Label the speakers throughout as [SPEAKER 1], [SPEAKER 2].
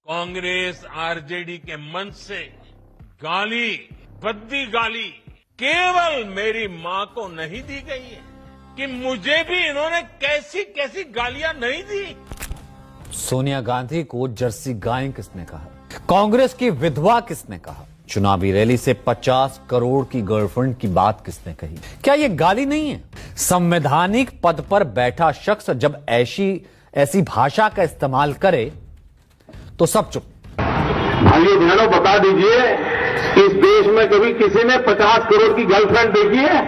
[SPEAKER 1] Congress RJD के मंच से गाली, भद्दी गाली केवल मेरी मां को नहीं दी गई है कि मुझे भी इन्होंने कैसी कैसी गालियां नहीं दी।
[SPEAKER 2] सोनिया गांधी को जर्सी गाय किसने कहा? कांग्रेस की विधवा किसने कहा? चुनावी रैली से 50 करोड़ की गर्लफ्रेंड की बात किसने कही? क्या यह गाली नहीं है? संवैधानिक पद पर बैठा शख्स जब ऐसी भाषा का इस्तेमाल करे तो सब चुप।
[SPEAKER 3] भाइयों बहनों, बता दीजिए, इस देश में कभी किसी ने 50 करोड़ की गर्लफ्रेंड देखी है?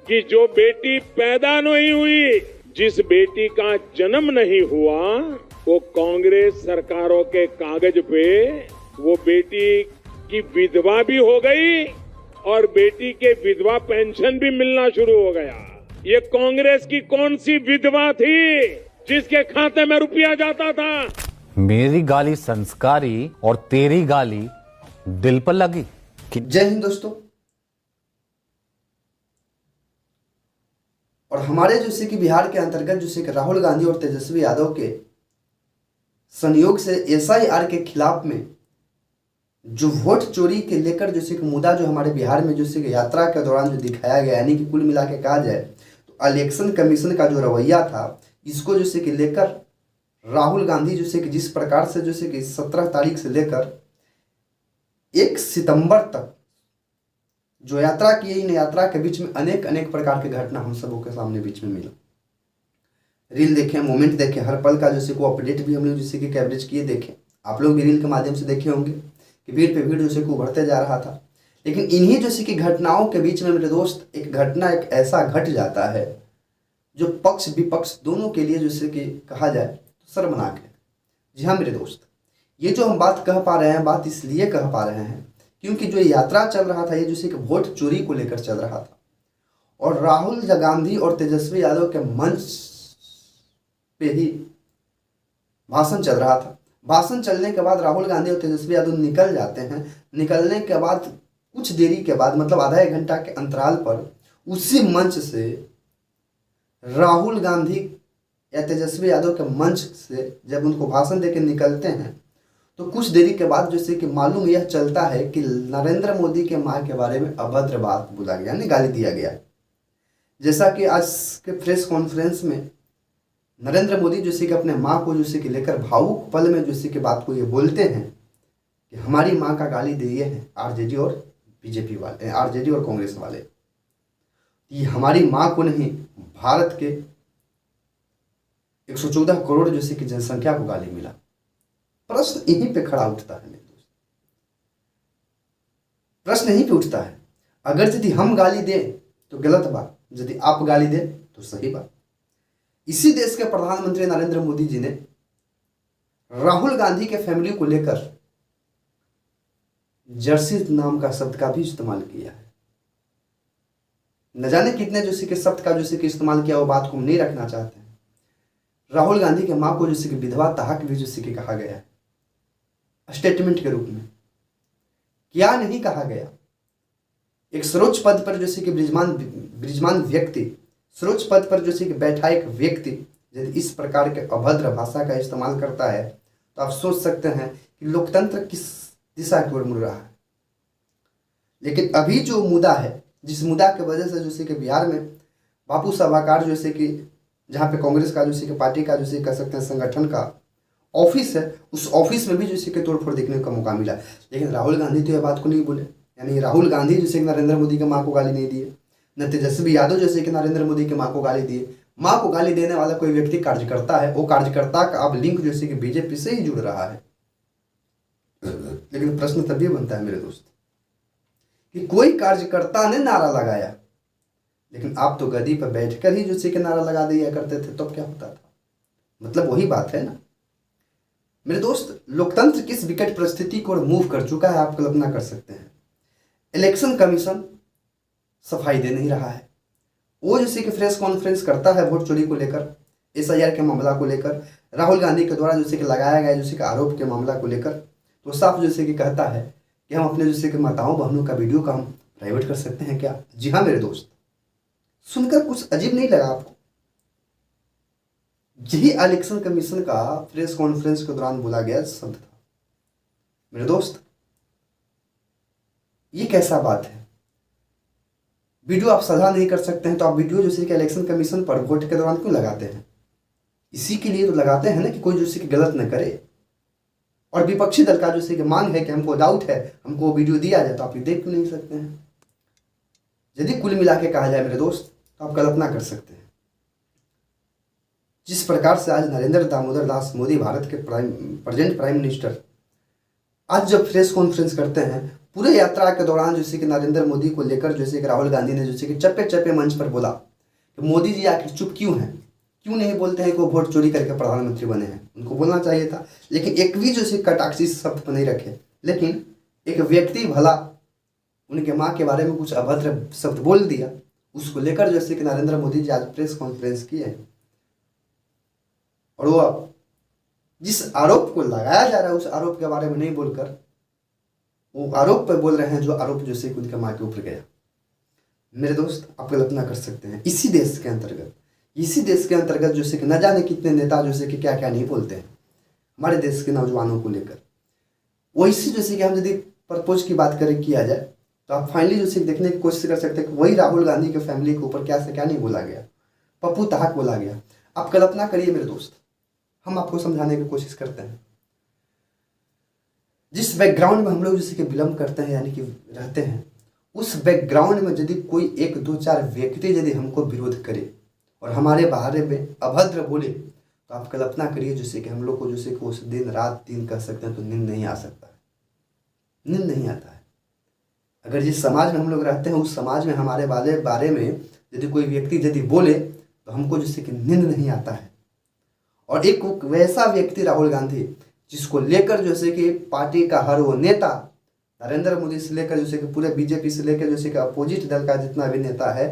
[SPEAKER 1] कि जो बेटी पैदा नहीं हुई, जिस बेटी का जन्म नहीं हुआ, वो कांग्रेस सरकारों के कागज पे वो बेटी की विधवा भी हो गई और बेटी के विधवा पेंशन भी मिलना शुरू हो गया। ये कांग्रेस की कौन सी विधवा थी जिसके खाते में रुपया जाता था?
[SPEAKER 2] मेरी गाली संस्कारी और तेरी गाली दिल पर लगी।
[SPEAKER 4] जय हिंद दोस्तों। और हमारे जैसे कि बिहार के अंतर्गत जैसे कि राहुल गांधी और तेजस्वी यादव के संयोग से एसआईआर के खिलाफ में जो वोट चोरी के लेकर जैसे कि मुद्दा जो हमारे बिहार में जैसे कि यात्रा के दौरान जो दिखाया गया, यानी कि कुल मिला के कहा जाए तो इलेक्शन कमीशन का जो रवैया था, इसको जैसे कि लेकर राहुल गांधी जैसे कि जिस प्रकार से जैसे कि 17 तारीख से लेकर 1 सितंबर तक जो यात्रा की, इन यात्रा के बीच में अनेक प्रकार की घटना हम सबों के सामने बीच में मिला। रील देखें, मोमेंट देखें, हर पल का जैसे को अपडेट भी हम लोग जैसे कि कवरेज किए देखें। आप लोग भी रील के माध्यम से देखे होंगे कि भीड़ पे भीड़ जैसे को उभरते जा रहा था। लेकिन इन्हीं जैसे कि घटनाओं के बीच में मेरे दोस्त एक घटना एक ऐसा घट जाता है जो पक्ष विपक्ष दोनों के लिए जैसे कि कहा जाए तो शर्मनाक है। जी हाँ मेरे दोस्त, ये जो हम बात कह पा रहे हैं, बात इसलिए कह पा रहे हैं क्योंकि जो यात्रा चल रहा था, ये जैसे कि वोट चोरी को लेकर चल रहा था और राहुल गांधी और तेजस्वी यादव के मंच पे ही भाषण चल रहा था। भाषण चलने के बाद राहुल गांधी और तेजस्वी यादव निकल जाते हैं। निकलने के बाद कुछ देरी के बाद, मतलब आधा एक घंटा के अंतराल पर, उसी मंच से राहुल गांधी या तेजस्वी यादव के मंच से जब उनको भाषण देकर निकलते हैं तो कुछ देरी के बाद जैसे कि मालूम यह चलता है कि नरेंद्र मोदी के मां के बारे में अभद्र बात बोला गया, यानी गाली दिया गया। जैसा कि आज के प्रेस कॉन्फ्रेंस में नरेंद्र मोदी जैसे कि अपने मां को जैसे कि लेकर भावुक पल में जैसे कि बात को ये बोलते हैं कि हमारी मां का गाली दिए हैं आरजेडी और बीजेपी वाले, आरजेडी और कांग्रेस वाले। ये हमारी मां को नहीं, भारत के 114 करोड़ जैसे कि जनसंख्या को गाली मिला। प्रश्न यहीं पे खड़ा उठता है मेरे दोस्त, प्रश्न यहीं पे उठता है। अगर यदि हम गाली दें तो गलत बात, यदि आप गाली दें तो सही बात। इसी देश के प्रधानमंत्री नरेंद्र मोदी जी ने राहुल गांधी के फैमिली को लेकर जर्सी नाम का शब्द का भी इस्तेमाल किया है। न जाने कितने जैसे कि शब्द का जैसे कि इस्तेमाल किया, वो बात को हम नहीं रखना चाहते हैं। राहुल गांधी के मां को जैसे कि विधवा तहक भी जैसे कि कहा गया है स्टेटमेंट के रूप में। क्या नहीं कहा गया? एक सर्वोच्च पद पर जैसे कि विराजमान व्यक्ति, सर्वोच्च पद पर जैसे कि बैठा एक व्यक्ति यदि इस प्रकार के अभद्र भाषा का इस्तेमाल करता है तो आप सोच सकते हैं कि लोकतंत्र किस दिशा की ओर मुड़ रहा है। लेकिन अभी जो मुद्दा है, जिस मुद्दा की वजह से जैसे कि बिहार में बापू सभागार जैसे कि जहाँ पे कांग्रेस का जैसे कि पार्टी का जैसे कह सकते हैं संगठन का ऑफिस है, उस ऑफिस में भी जैसे कि तोड़फोड़ देखने का मौका मिला। लेकिन राहुल गांधी तो यह बात को नहीं बोले, यानी राहुल गांधी जैसे कि नरेंद्र मोदी के मां को गाली नहीं दिए, न तेजस्वी यादव जैसे कि नरेंद्र मोदी के मां को गाली दिए। मां को गाली देने वाला कोई व्यक्ति कार्यकर्ता है, वो कार्यकर्ता का अब लिंक जैसे कि बीजेपी से ही जुड़ रहा है। लेकिन प्रश्न तभी बनता है मेरे दोस्त कि कोई कार्यकर्ता ने नारा लगाया, लेकिन आप तो गद्दी पर बैठकर ही जैसे कि नारा लगा दिया करते थे, तो क्या होता था? मतलब वही बात है ना मेरे दोस्त। लोकतंत्र किस विकट परिस्थिति को मूव कर चुका है, आप कल्पना कर सकते हैं। इलेक्शन कमीशन सफाई दे नहीं रहा है। वो जैसे कि प्रेस कॉन्फ्रेंस करता है वोट चोरी को लेकर, एसआईआर के मामला को लेकर, राहुल गांधी के द्वारा जैसे कि लगाया गया जैसे कि आरोप के मामला को लेकर, तो साफ जैसे कि कहता है कि हम अपने जैसे कि माताओं बहनों का वीडियो का हम प्राइवेट कर सकते हैं क्या? जी हाँ मेरे दोस्त, सुनकर कुछ अजीब नहीं लगा आपको? यही इलेक्शन कमीशन का प्रेस कॉन्फ्रेंस के दौरान बोला गया शब्द था। मेरे दोस्त, ये कैसा बात है? वीडियो आप साझा नहीं कर सकते हैं तो आप वीडियो जैसे कि इलेक्शन कमीशन पर वोट के दौरान क्यों लगाते हैं? इसी के लिए तो लगाते हैं ना कि कोई जैसे कि गलत न करे। और विपक्षी दल का जैसे कि मांग है कि हमको डाउट है, हमको वो वीडियो दिया जाए, तो आप ये देख क्यों नहीं सकते हैं? यदि कुल मिला के कहा जाए मेरे दोस्त, तो आप कल्पना कर सकते हैं जिस प्रकार से आज नरेंद्र दामोदर दास मोदी, भारत के प्रेजेंट प्राइम मिनिस्टर, आज जब प्रेस कॉन्फ्रेंस करते हैं, पूरे यात्रा के दौरान जैसे कि नरेंद्र मोदी को लेकर जैसे कि राहुल गांधी ने जैसे कि चप्पे चप्पे मंच पर बोला कि मोदी जी आखिर चुप क्यों हैं, क्यों नहीं बोलते हैं कि वो वोट चोरी करके प्रधानमंत्री बने हैं? उनको बोलना चाहिए था, लेकिन एक भी जैसे कटाक्षी शब्द पर नहीं रखे। लेकिन एक व्यक्ति भला उनके माँ के बारे में कुछ अभद्र शब्द बोल दिया, उसको लेकर जैसे कि नरेंद्र मोदी जी आज प्रेस कॉन्फ्रेंस किए हैं, और वो जिस आरोप को लगाया जा रहा है उस आरोप के बारे में नहीं बोलकर वो आरोप पर बोल रहे हैं जो आरोप जैसे कि उनके माँ के ऊपर गया। मेरे दोस्त, आप कल्पना कर सकते हैं इसी देश के अंतर्गत जैसे कि न जाने कितने नेता जैसे कि क्या क्या नहीं बोलते हैं हमारे देश के नौजवानों को लेकर। वैसी जैसे कि हम यदि प्रपोज की बात करें किया जाए तो आप फाइनली जैसे देखने की कोशिश कर सकते हैं कि वही राहुल गांधी के फैमिली के ऊपर क्या से क्या नहीं बोला गया, पप्पू तहाक बोला गया। आप कल्पना करिए मेरे दोस्त, हम आपको समझाने की कोशिश करते हैं। जिस बैकग्राउंड में हम लोग जैसे कि बिलोंग करते हैं यानी कि रहते हैं, उस बैकग्राउंड में यदि कोई 1-2-4 व्यक्ति यदि हमको विरोध करे और हमारे बारे में अभद्र बोले, तो आप कल्पना करिए जैसे कि हम लोग को जैसे कि उस दिन रात दिन कह सकते हैं तो नींद नहीं आ सकता है, नींद नहीं आता है। अगर जिस समाज में हम लोग रहते हैं उस समाज में हमारे बारे में यदि कोई व्यक्ति यदि बोले तो हमको जैसे कि नींद नहीं आता है। और एक वैसा व्यक्ति राहुल गांधी, जिसको लेकर जैसे कि पार्टी का हर वो नेता, नरेंद्र मोदी से लेकर जैसे कि पूरे बीजेपी से लेकर जैसे कि अपोजिट दल का जितना भी नेता है,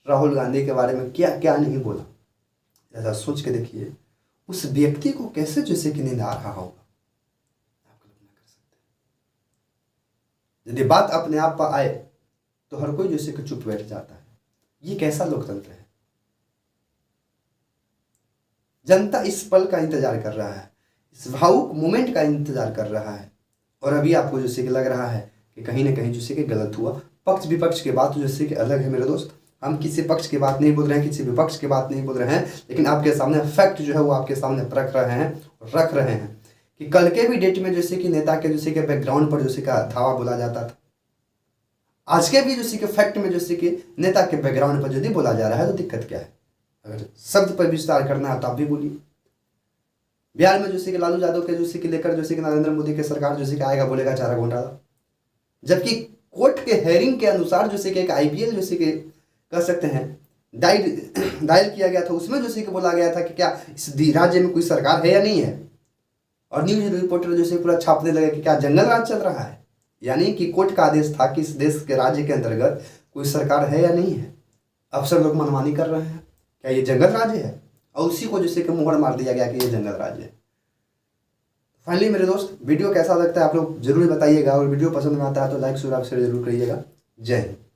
[SPEAKER 4] राहुल गांधी के बारे में क्या क्या नहीं बोला। ऐसा सोच के देखिए उस व्यक्ति को कैसे जैसे कि नींद आ रहा होगा, आप कल्पना कर सकते हैं। यदि बात अपने आप पर आए तो हर कोई जैसे कि चुप बैठ जाता है। ये कैसा लोकतंत्र है? जनता इस पल का इंतजार कर रहा है, इस भावुक मोमेंट का इंतजार कर रहा है। और अभी आपको जैसे कि लग रहा है कि कहीं ना कहीं जैसे कि गलत हुआ। पक्ष विपक्ष की बात जैसे कि अलग है मेरे दोस्त, हम किसी पक्ष की बात नहीं बोल रहे हैं, किसी विपक्ष की बात नहीं बोल रहे हैं, लेकिन आपके सामने फैक्ट जो है वो आपके सामने रख रहे हैं कि कल के भी डेट में जैसे कि नेता के जैसे कि बैकग्राउंड पर जैसे का धावा बोला जाता था, आज के भी जैसे कि फैक्ट में जैसे कि नेता के बैकग्राउंड पर यदि बोला जा रहा है तो दिक्कत क्या है? अगर शब्द पर विस्तार करना है तो आप भी बोलिए। बिहार में जैसे कि लालू यादव के जैसे कि लेकर जैसे कि नरेंद्र मोदी की सरकार जैसे कि आएगा बोलेगा चारा घोटाला, जबकि कोर्ट के हेयरिंग के अनुसार जैसे कि एक IPL जैसे कि कह सकते हैं दायर किया गया था, उसमें जैसे कि बोला गया था कि क्या इस राज्य में कोई सरकार है या नहीं है। और न्यूज रिपोर्टर जैसे पूरा छापने लगे कि क्या जंगल राज चल रहा है, यानी कि कोर्ट का आदेश था कि इस देश के राज्य के अंतर्गत कोई सरकार है या नहीं है। अफसर लोग मनमानी कर रहे हैं, क्या ये जंगल राज्य है? और उसी को जैसे कि मुहर मार दिया गया कि ये जंगल राज्य है। फाइनली मेरे दोस्त, वीडियो कैसा लगता है आप लोग जरूर बताइएगा, और वीडियो पसंद में आता है तो लाइक शेयर जरूर करिएगा। जय हिंद।